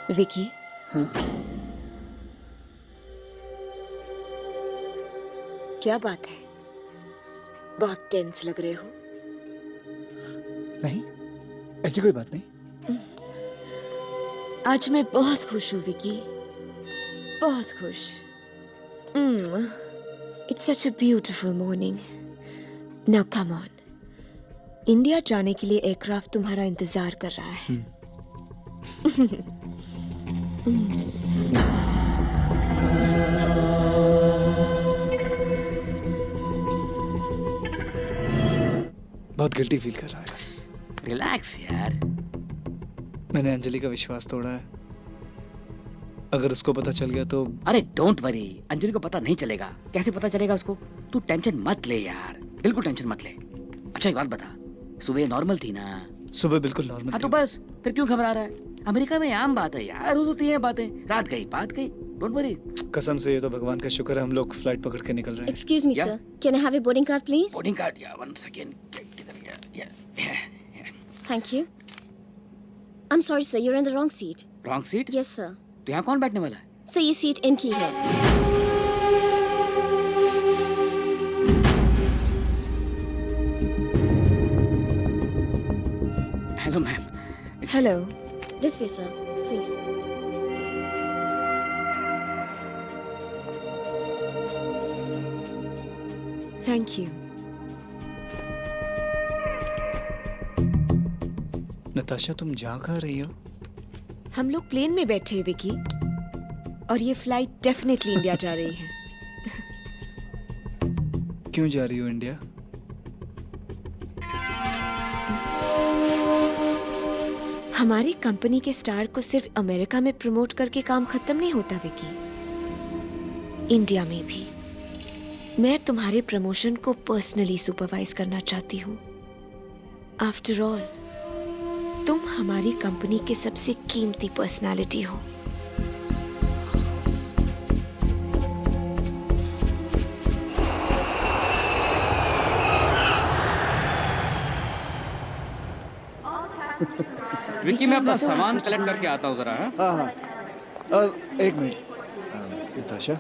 विकी, हाँ? क्या बात है? बहुत टेंस लग रहे हो। नहीं, ऐसी कोई बात नहीं। आज मैं बहुत खुश हूँ विकी, बहुत खुश। It's such a beautiful morning. Now come on, India जाने के लिए एयरक्राफ्ट तुम्हारा इंतजार कर रहा है। बहुत गिल्टी फील कर रहा है। रिलैक्स यार। मैंने अंजलि का विश्वास तोड़ा है। अगर उसको पता चल गया तो। अरे डोंट वरी, अंजलि को पता नहीं चलेगा। कैसे पता चलेगा उसको? तू टेंशन मत ले यार, बिल्कुल टेंशन मत ले। अच्छा एक बात बता, सुबह नॉर्मल थी ना? सुबह बिल्कुल नॉर्मल हाँ थी। तो बस फिर क्यों घबरा रहा है? अमेरिका में आम बात है यार, रोज होती है बातें। रात गई बात गई, डोंट वरी। कसम से ये तो भगवान का शुक्र है हम लोग फ्लाइट पकड़ के निकल रहे हैं। Excuse me, Yeah? sir. Can I have your boarding card, please? Boarding card या 1 सेकंड, किधर गया? या Thank you. I'm sorry, sir. You're in the wrong seat. Wrong seat? Yes, sir. तो यहाँ कौन बैठने वाला है? Sir, ये seat इनकी है. Hello ma'am. Hello. This way, sir. Please. Thank you. Natasha, तुम जा कहाँ रही हो? हम लोग प्लेन में बैठे हैं विकी, और ये फ्लाइट डेफिनेटली इंडिया जा रही है। क्यों जा रही हो इंडिया? हमारी कंपनी के स्टार को सिर्फ अमेरिका में प्रमोट करके काम खत्म नहीं होता विकी, इंडिया में भी। मैं तुम्हारे प्रमोशन को पर्सनली सुपरवाइज करना चाहती हूँ। आफ्टर ऑल तुम हमारी कंपनी के सबसे कीमती पर्सनालिटी हो। विकी मैं अपना सामान कलेक्ट करके आता हूँ जरा। हाँ? हाँ। एक मिनट। नताशा,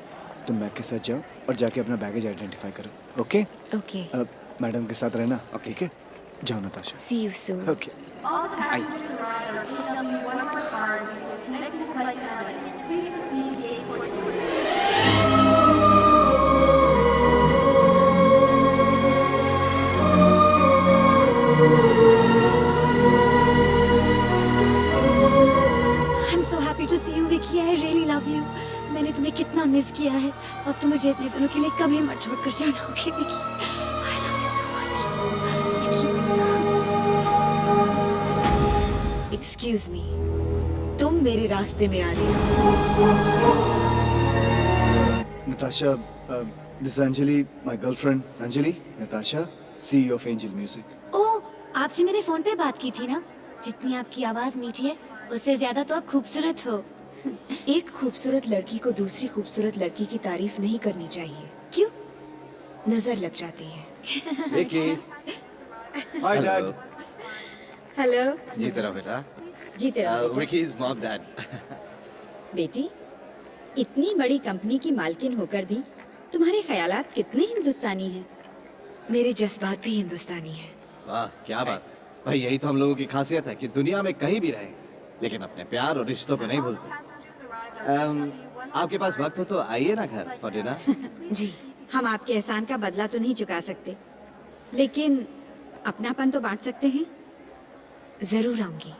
तुम बैग के साथ जाओ और जाके अपना बैगेज आइडेंटिफाई करो। ओके? ओके। मैडम के साथ रहना। ठीक है? जाओ Natasha. See you soon. Okay. I. I'm so happy to see you, Vicky. I really love you. मैंने तुम्हें कितना मिस किया है। अब तो मुझे अपने दोनों के लिए कभी मत छोड़कर जाना, okay Vicky? I love you so much. Excuse me, तुम मेरे रास्ते में आ रही हो। Natasha, this is Anjali, my girlfriend. Anjali, Natasha, CEO of Angel Music. ओह, आपसे मैंने फोन पे बात की थी ना? जितनी आपकी आवाज मीठी है, उससे ज्यादा तो आप खूबसूरत हो। एक खूबसूरत लड़की को दूसरी खूबसूरत लड़की की तारीफ नहीं करनी चाहिए। क्यों? नजर लग जाती है। विकी। Hi, Dad. हेलो। जीते रहो बेटा। जीते रहो बेटा। विकी's mom dad। बेटी, इतनी बड़ी कंपनी की मालकिन होकर भी तुम्हारे ख्यालात कितने हिंदुस्तानी हैं। मेरे जज्बात भी हिंदुस्तानी हैं। वाह क्या बात। भाई यही तो हम लोगों की खासियत है कि दुनिया में कहीं भी रहें लेकिन अपने प्यार और रिश्तों को नहीं भूलते। आपके पास वक्त हो तो आइए ना घर फॉर डिनर। जी। हम आपके एहसान का बदला तो नहीं चुका सकते, लेकिन अपनापन तो बांट सकते हैं। जरूर आऊंगी।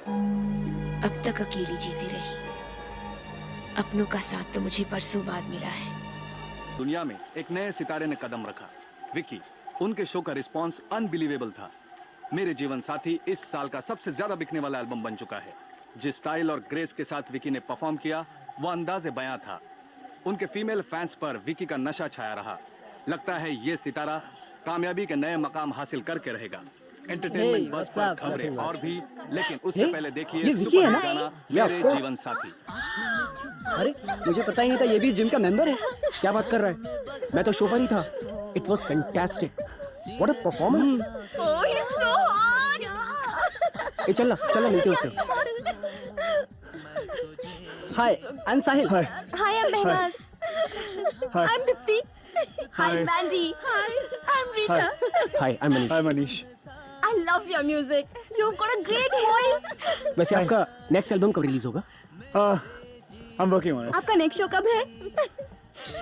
अब तक अकेली जीती रही। अपनों का साथ तो मुझे परसों बाद मिला है। दुनिया में एक नए सितारे ने कदम रखा, विकी। उनके शो का रिस्पांस अनबिलीवेबल था। मेरे जीवन साथी इस साल का सबसे ज्यादा बिकने वाला एल्बम बन चुका है। जिस स्टाइल और ग्रेस के साथ विकी ने परफॉर्म किया, वो अंदाज़े बयां था। उनके फीमेल फैंस पर विकी का नशा छाया रहा। लगता है ये सितारा कामयाबी के नए मकाम हासिल करके रहेगा। एंटरटेनमेंट बस पर खबरें और भी, लेकिन उससे पहले देखिए सुपर गाना मेरे जीवन साथी। अरे मुझे पता ही नहीं था ये भी जिम का मेंबर है। क्या बात कर रहा है, मैं तो शो पर ही था। It was fantastic, what a performance. Oh, he is so hot. ए चलना चलना मिलते हैं उससे। Hi, I am Sahil. Hi Hi, I'm Mehnaz. Hi I'm Dipti. Hi, Hi. Mandy. Hi, I'm Rita. Hi, I am Manish. Hi Manish. I love your music. You've got a great voice. वैसे आपका next album कब release होगा? I am working on it. आपका next show कब है?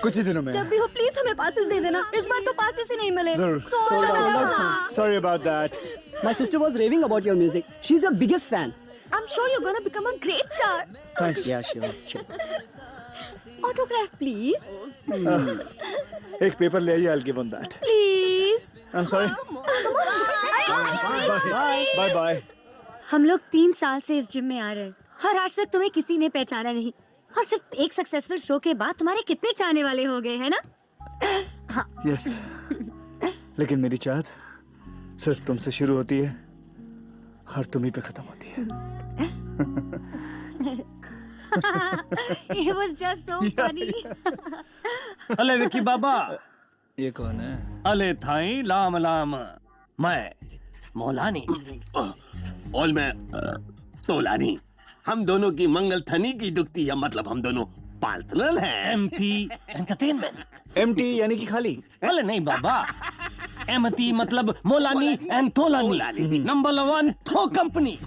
कुछ ही दिनों में। जब भी हो प्लीज हमें पासेस दे देना। इस बार तो पासेस ही नहीं मिले। जरूर। Sorry about that. My sister was raving about your music, she is your biggest fan. I'm sure you're gonna become a great star. Thanks. Yeah sure. Autograph, please. एक paper ले आइए, I will give on that. Please. I am sorry. Bye bye. हम लोग 3 साल से इस gym में आ रहे हैं और आज तक तुम्हें किसी ने पहचाना नहीं। और सिर्फ एक सक्सेसफुल शो के बाद तुम्हारे कितने चाहने वाले हो गए हैं ना? यस, लेकिन मेरी चाहत सिर्फ तुमसे शुरू होती है और तुम ही पे खत्म होती है। It was just so funny. अले विकी बाबा, ये कौन है? अले थाई लाम लाम, मैं मौलानी और मैं तोलानी। हम दोनों की मंगल थनी की दुखती है, मतलब हम दोनों पार्टनर हैं। MT entertainment. एम्प्टी यानी कि खाली। अले नहीं बाबा, एमटी मतलब मौलानी एंड तोलानी। नंबर 1 थो कंपनी।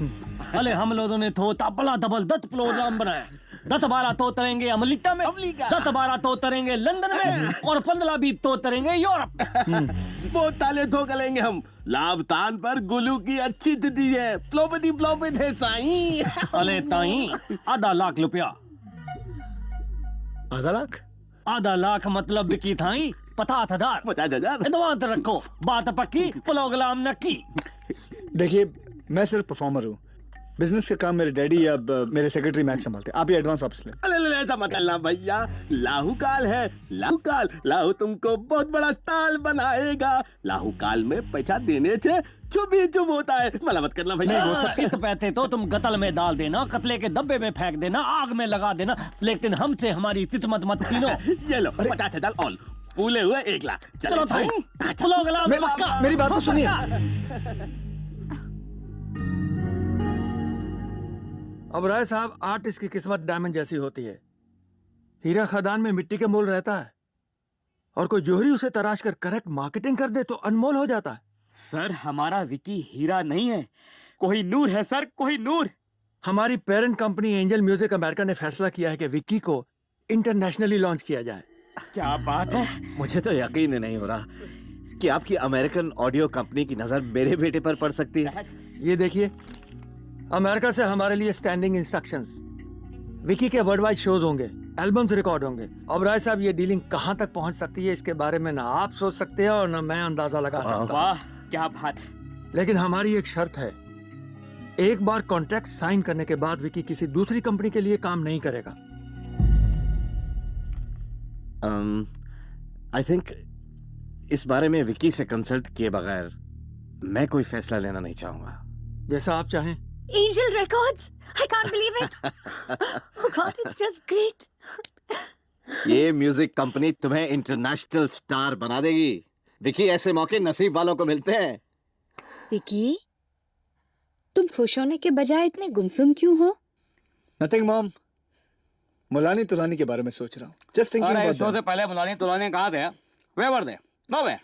अले हम लोगों ने थो तबला डबल दत्त प्रोग्राम बनाया। 10-12 तो तरेंगे अमेरिका में, 10-12 तो तरेंगे लंदन में और 15 भी तो तरेंगे यूरोप। बहुत ताले ठोक लेंगे हम। लाभ तान पर गुलू की अच्छी तिथि है। प्लोपति है साईं। अले ताई आधा लाख रुपया। आधा लाख? आधा लाख मतलब विकी थाई 50,000। 50,000। एडवांस रखो, बात पक्की, प्रोग्राम नक्की। देखिए, मैं सिर्फ परफॉर्मर हूँ। बिजनेस का काम मेरे डैडी या मेरे सेक्रेटरी मैक्स संभालते हैं। आप ये एडवांस वापस लें। अरे ऐसा मत करना भैया, लाहू काल है। लाहू काल, लाहू तुमको बहुत बड़ा स्टार बनाएगा। लाहू काल में पैसा देने से चुप ही चुप होता है। भला मत करना भैया। वो सब इस पैसे तो तुम कतल में डाल देना, कतले के डब्बे में फेंक देना, आग में लगा देना, लेकिन हमसे हमारी तितमत मत छीनो। ये लो 50,000 ऑल पूले हुए 1 लाख। चलो भाई, प्रोग्राम पक्का। मेरी बात तो सुनिए। अब राय साहब, आर्टिस्ट की किस्मत डायमंड जैसी होती है। हीरा खदान में मिट्टी के मोल रहता है और कोई जोहरी उसे तराश कर करेक्ट मार्केटिंग कर दे तो अनमोल हो जाता है। सर हमारा विकी हीरा नहीं है, कोई नूर है सर, कोई नूर। हमारी parent company angel music America ने फैसला किया है कि विक्की को इंटरनेशनली लॉन्च किया जाए। क्या बात है। मुझे तो यकीन नहीं हो रहा कि आपकी अमेरिकन ऑडियो कंपनी की नजर मेरे बेटे पर पड़ सकती है। ये देखिए, अमेरिका से हमारे लिए स्टैंडिंग इंस्ट्रक्शंस। विकी के वर्ल्ड वाइड शोज होंगे, एल्बम्स रिकॉर्ड होंगे। अब राय साहब, ये डीलिंग कहां तक पहुंच सकती है इसके बारे में ना आप सोच सकते हैं और ना मैं अंदाजा लगा सकता। वाह क्या बात। लेकिन हमारी एक शर्त है, एक बार कॉन्ट्रैक्ट साइन करने के बाद विकी किसी दूसरी कंपनी के लिए काम नहीं करेगा। आई थिंक इस बारे में विकी से कंसल्ट किए बगैर मैं कोई फैसला लेना नहीं चाहूंगा। जैसा आप चाहें। Angel Records! I can't believe it! Oh God, it's just great! ये म्यूजिक कंपनी तुम्हें इंटरनेशनल स्टार बना देगी। विकी, ऐसे मौके नसीब वालों को मिलते हैं। विकी, तुम खुश होने के बजाय इतने गुमसुम क्यों हो? नथिंग मॉम, मुलानी तुलानी के बारे में सोच रहा हूँ। जस्ट थिंकिंग अबाउट शो से पहले मुलानी तुलानी कहा थे, वे वर दे, नो वे।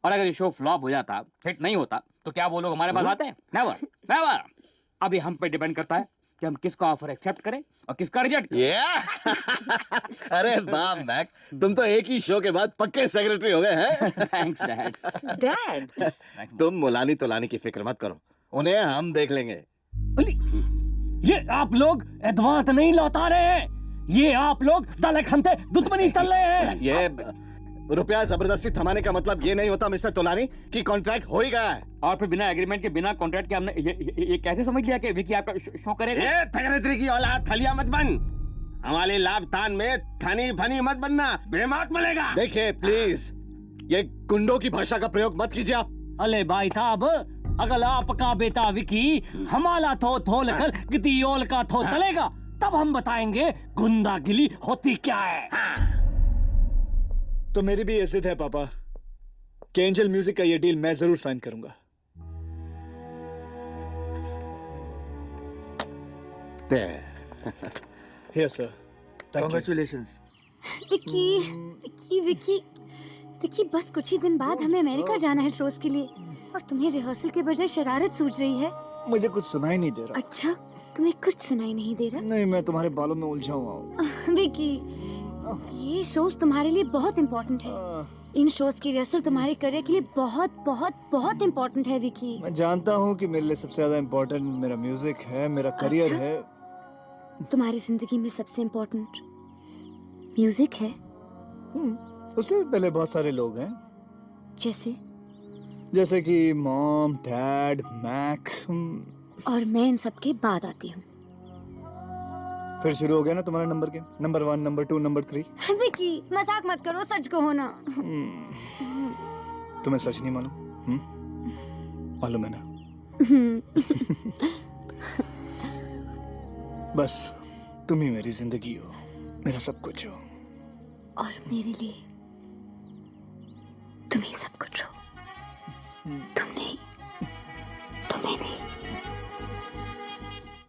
और अगर ये शो फ्लॉप हो जाता, हिट नहीं होता, तो क्या वो लोग हमारे पास आते हैं? Never, never. अभी हम पे डिपेंड करता है कि हम किसका ऑफर एक्सेप्ट करें और किसका रिजेक्ट करें। अरे वाह मैक, तुम तो एक ही शो के बाद पक्के सेक्रेटरी हो गए हैं। Thanks dad. डैड, तुम मुलानी तुलानी की फिक्र मत करो, उन्हें हम देख लेंगे। ये आप लोग एडवांस नहीं लौटा रहे हैं, ये आप लोग दले खंते दुश्मनी चल रहे हैं। ये रुपया जबरदस्ती थमाने का मतलब ये नहीं होता मिस्टर तोलानी कि कॉन्ट्रैक्ट हो ही गया है। और फिर बिना एग्रीमेंट के, बिना कॉन्ट्रैक्ट के हमने ये कैसे समझ लिया कि विकी आपका शो करेगा? ये थगनेत्री की औलाद थलिया मत बन, हमारे लाभ तान में थनी फनी मत बनना, बेमात मिलेगा। देखिए प्लीज, ये गुंडों की भाषा का प्रयोग मत कीजिए आप। अले भाई साहब, अगर आपका बेटा विकी हमारा थो लेकर गिदियोल का थो चलेगा, तब हम बताएंगे गुंडागिरी होती क्या है। तो मेरी भी ये जिद है पापा कि एंजल म्यूजिक का ये डील मैं जरूर साइन करूंगा। Here, sir. Thank you. Congratulations. Vicky Vicky Vicky Vicky, बस कुछ ही दिन बाद हमें अमेरिका जाना है शोज के लिए, और तुम्हें रिहर्सल के बजाय शरारत सूझ रही है। मुझे कुछ सुनाई नहीं दे रहा। अच्छा, तुम्हें कुछ सुनाई नहीं दे रहा? नहीं, मैं तुम्हारे बालों में उलझा हुआ हूँ। विकी, ये शोज तुम्हारे लिए बहुत इम्पोर्टेंट है। इन शोज की रिहर्सल तुम्हारे करियर के लिए बहुत बहुत बहुत इम्पोर्टेंट है विकी। मैं जानता हूँ कि मेरे लिए सबसे ज्यादा इम्पोर्टेंट मेरा म्यूजिक है, मेरा करियर अच्छा? है। तुम्हारी जिंदगी में सबसे इम्पोर्टेंट म्यूजिक है? उससे भी पहले बहुत सारे लोग हैं, जैसे कि मॉम, डैड, मैक। और मैं इन सब के बाद आती हूँ। फिर शुरू हो गया ना तुम्हारा नंबर के, नंबर 1, नंबर 2, नंबर 3। विकी, मजाक मत करो, सच कहो ना। तुम्हें सच नहीं मालूम? मालूम है ना? बस तुम ही मेरी जिंदगी हो, मेरा सब कुछ हो। और मेरे लिए तुम ही सब कुछ हो। तुम